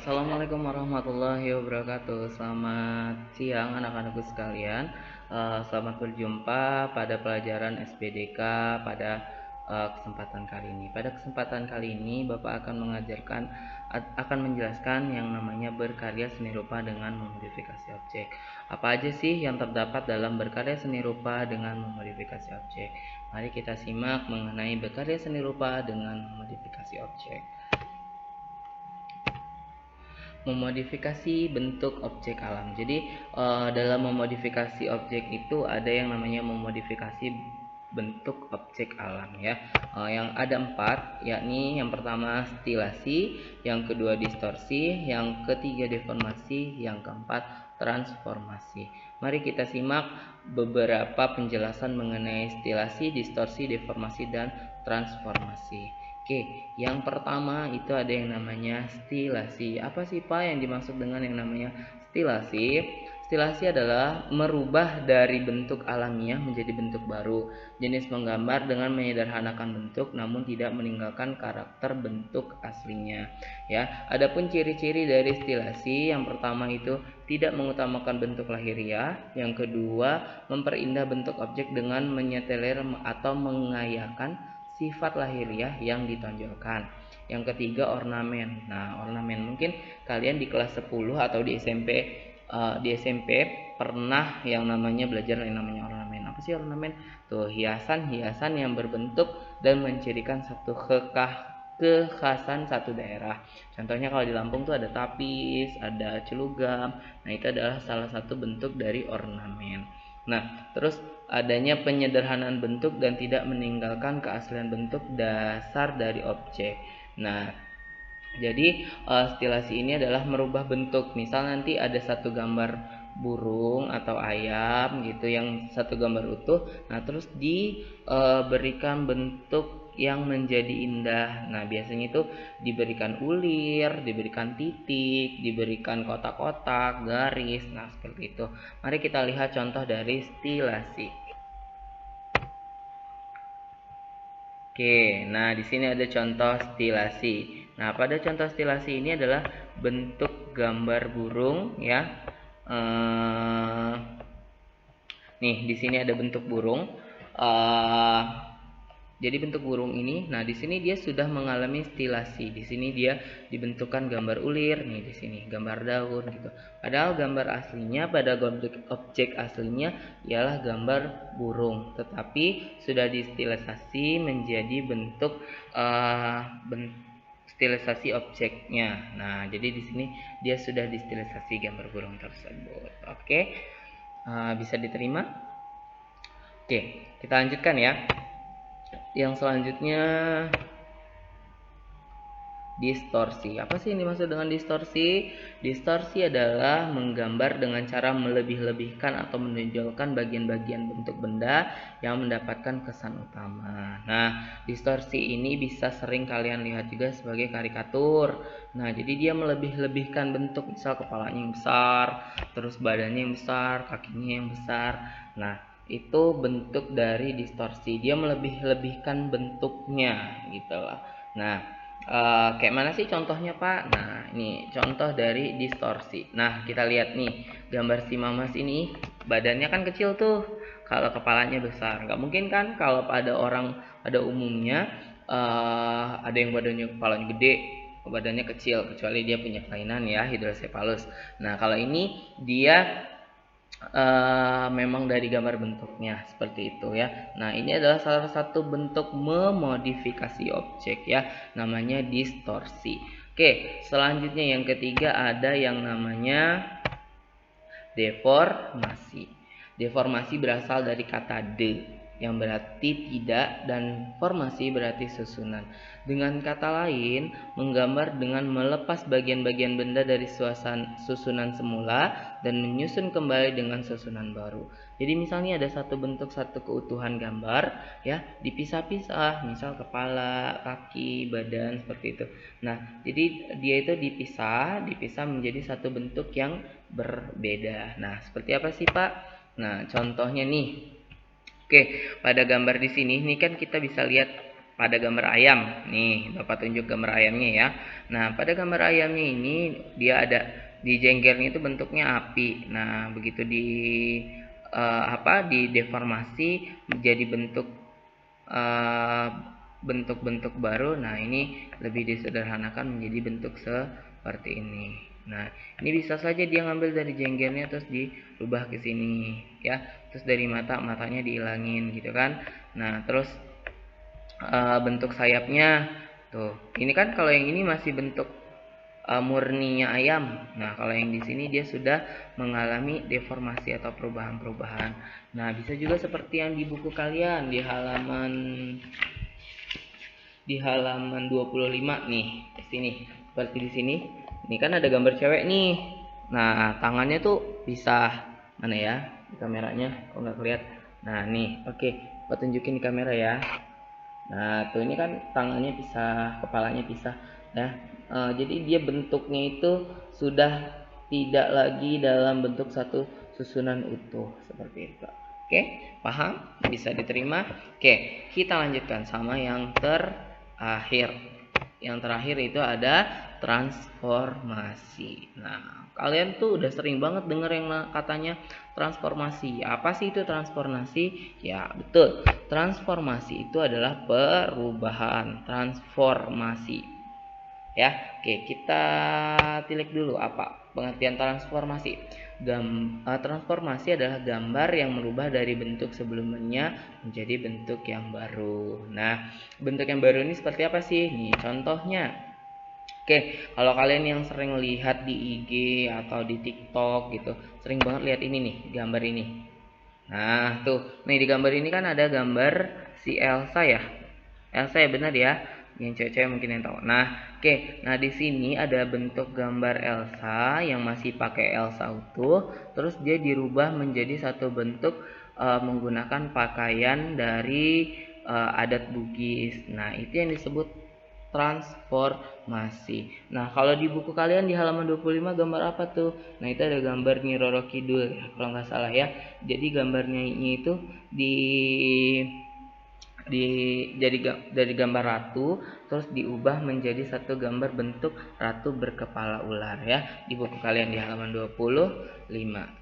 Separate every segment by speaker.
Speaker 1: Assalamualaikum warahmatullahi wabarakatuh. Selamat siang anak-anakku sekalian. Selamat berjumpa pada pelajaran SPDK pada kesempatan kali ini. Pada kesempatan kali ini Bapak akan menjelaskan yang namanya berkarya seni rupa dengan memodifikasi objek. Apa aja sih yang terdapat dalam berkarya seni rupa dengan memodifikasi objek? Mari kita simak mengenai berkarya seni rupa dengan memodifikasi objek. Memodifikasi bentuk objek alam. Jadi dalam memodifikasi objek itu ada yang namanya memodifikasi bentuk objek alam ya. Yang ada 4, yakni yang pertama stilasi, yang kedua distorsi, yang ketiga deformasi, yang keempat transformasi. Mari kita simak beberapa penjelasan mengenai stilasi, distorsi, deformasi, dan transformasi. Oke, yang pertama itu ada yang namanya stilasi. Apa sih Pak yang dimaksud dengan yang namanya stilasi? Stilasi adalah merubah dari bentuk alamiah menjadi bentuk baru. Jenis menggambar dengan menyederhanakan bentuk namun tidak meninggalkan karakter bentuk aslinya. Ya, adapun ciri-ciri dari stilasi, yang pertama itu tidak mengutamakan bentuk lahiriah, yang kedua memperindah bentuk objek dengan menyeteler atau mengayakan sifat lahiriah yang ditonjolkan. Yang ketiga ornamen. Nah, ornamen mungkin kalian di kelas 10 atau di SMP pernah yang namanya belajar yang namanya ornamen. Apa sih ornamen? Tuh, hiasan-hiasan yang berbentuk dan mencirikan satu kekhasan satu daerah. Contohnya kalau di Lampung tuh ada tapis, ada celugam. Nah, itu adalah salah satu bentuk dari ornamen. Nah, terus adanya penyederhanaan bentuk dan tidak meninggalkan keaslian bentuk dasar dari objek. Nah, jadi stilasi ini adalah merubah bentuk. Misal nanti ada satu gambar burung atau ayam gitu, yang satu gambar utuh. Nah, terus diberikan bentuk yang menjadi indah. Nah, biasanya itu diberikan ulir, diberikan titik, diberikan kotak-kotak, garis. Nah, seperti itu. Mari kita lihat contoh dari stilasi. Oke, nah di sini ada contoh stilasi. Nah, pada contoh stilasi ini adalah bentuk gambar burung ya. Nih, di sini ada bentuk burung. Jadi bentuk burung ini, nah di sini dia sudah mengalami stilasi. Di sini dia dibentukkan gambar ulir, nih di sini gambar daun gitu. Padahal gambar aslinya pada objek aslinya ialah gambar burung, tetapi sudah distilisasi menjadi bentuk stilisasi objeknya. Nah, jadi di sini dia sudah distilisasi gambar burung tersebut. Oke, bisa diterima? Oke, kita lanjutkan ya. Yang selanjutnya distorsi. Apa sih yang dimaksud dengan distorsi? Distorsi adalah menggambar dengan cara melebih-lebihkan atau menonjolkan bagian-bagian bentuk benda yang mendapatkan kesan utama. Nah, distorsi ini bisa sering kalian lihat juga sebagai karikatur. Nah, jadi dia melebih-lebihkan bentuk, misal kepalanya yang besar, terus badannya yang besar, kakinya yang besar. Nah, itu bentuk dari distorsi. Dia melebih-lebihkan bentuknya gitu loh. Nah, kayak mana sih contohnya Pak? Nah, ini contoh dari distorsi. Nah, kita lihat nih gambar si Mamas ini, badannya kan kecil tuh, kalau kepalanya besar. Nggak mungkin kan kalau pada orang pada umumnya ada yang kepalanya gede, badannya kecil, kecuali dia punya kelainan ya, hidrosepalus. Nah, kalau ini dia memang dari gambar bentuknya seperti itu ya. Nah, ini adalah salah satu bentuk memodifikasi objek ya, namanya distorsi. Oke, selanjutnya yang ketiga ada yang namanya deformasi. Deformasi berasal dari kata de, yang berarti tidak, dan formasi berarti susunan. Dengan kata lain, menggambar dengan melepas bagian-bagian benda dari susunan semula dan menyusun kembali dengan susunan baru. Jadi misalnya ada satu bentuk, satu keutuhan gambar ya, dipisah-pisah, misal kepala, kaki, badan seperti itu. Nah, jadi dia itu dipisah menjadi satu bentuk yang berbeda. Nah, seperti apa sih Pak? Nah, contohnya nih. Oke, pada gambar di sini ini kan kita bisa lihat pada gambar ayam. Nih, Bapak tunjuk gambar ayamnya ya. Nah, pada gambar ayamnya ini dia ada di jenggernya itu bentuknya api. Nah, begitu di dideformasi menjadi bentuk-bentuk baru. Nah, ini lebih disederhanakan menjadi bentuk seperti ini. Nah, ini bisa saja dia ngambil dari jenggernya terus dirubah ke sini ya. Terus dari matanya dihilangin gitu kan. Nah, terus bentuk sayapnya tuh. Ini kan kalau yang ini masih bentuk murninya ayam. Nah, kalau yang di sini dia sudah mengalami deformasi atau perubahan-perubahan. Nah, bisa juga seperti yang di buku kalian di halaman 25 nih, di sini. Seperti di sini. Ini kan ada gambar cewek nih. Nah, tangannya tuh pisah. Mana ya? Di kameranya kok nggak kelihatan. Nah, nih. Oke, Pak tunjukin di kamera ya. Nah, tuh ini kan tangannya pisah, kepalanya pisah. Nah, jadi dia bentuknya itu sudah tidak lagi dalam bentuk satu susunan utuh seperti itu. Oke, paham? Bisa diterima? Oke, kita lanjutkan sama yang terakhir. Yang terakhir itu ada transformasi. Nah, kalian tuh udah sering banget denger yang katanya transformasi. Apa sih itu transformasi? Ya, betul. Transformasi itu adalah perubahan, transformasi. Ya, oke, kita tilik dulu apa pengertian transformasi. Transformasi adalah gambar yang merubah dari bentuk sebelumnya menjadi bentuk yang baru. Nah, bentuk yang baru ini seperti apa sih? Nih, contohnya. Oke, kalau kalian yang sering lihat di IG atau di TikTok gitu, sering banget lihat ini nih, gambar ini. Nah, tuh. Nih di gambar ini kan ada gambar si Elsa ya. Elsa ya, benar ya. Yang cewek-cewek mungkin yang tahu. Nah, oke. Nah, di sini ada bentuk gambar Elsa yang masih pakai Elsa utuh, terus dia dirubah menjadi satu bentuk menggunakan pakaian dari adat Bugis. Nah, itu yang disebut transformasi. Nah, kalau di buku kalian di halaman 25 gambar apa tuh? Nah, itu ada gambar Nyi Roro Kidul ya, kalau nggak salah ya. Jadi gambarnya ini itu di jadi dari gambar ratu terus diubah menjadi satu gambar bentuk ratu berkepala ular ya, di buku kalian di halaman 25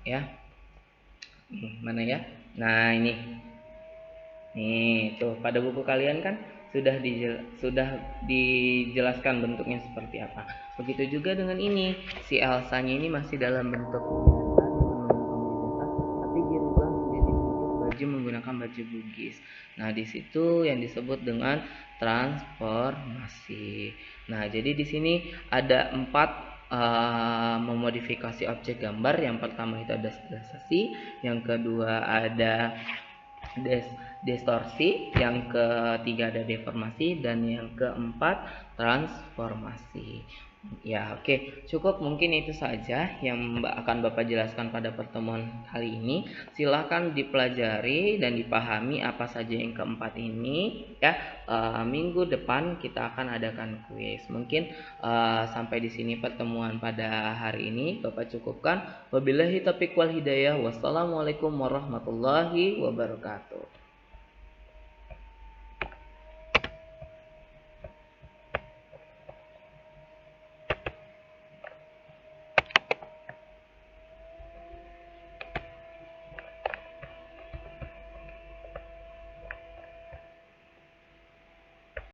Speaker 1: ya. Mana ya? Nah, ini. Nih, tuh pada buku kalian kan sudah dijelaskan bentuknya seperti apa. Begitu juga dengan ini, si Elsanya ini masih dalam bentuk biasa, tapi dirubah menjadi bentuk baju menggunakan baju Bugis. Nah, di situ yang disebut dengan transformasi. Nah, jadi di sini ada 4 memodifikasi objek gambar. Yang pertama itu ada sterilisasi, yang kedua ada distorsi, yang ketiga ada deformasi, dan yang keempat transformasi. Ya, oke. Cukup mungkin itu saja yang akan Bapak jelaskan pada pertemuan kali ini. Silahkan dipelajari dan dipahami apa saja yang keempat ini ya. Minggu depan kita akan adakan kuis. Mungkin sampai di sini pertemuan pada hari ini Bapak cukupkan. Wabillahi taufiq wal hidayah. Wassalamualaikum warahmatullahi wabarakatuh.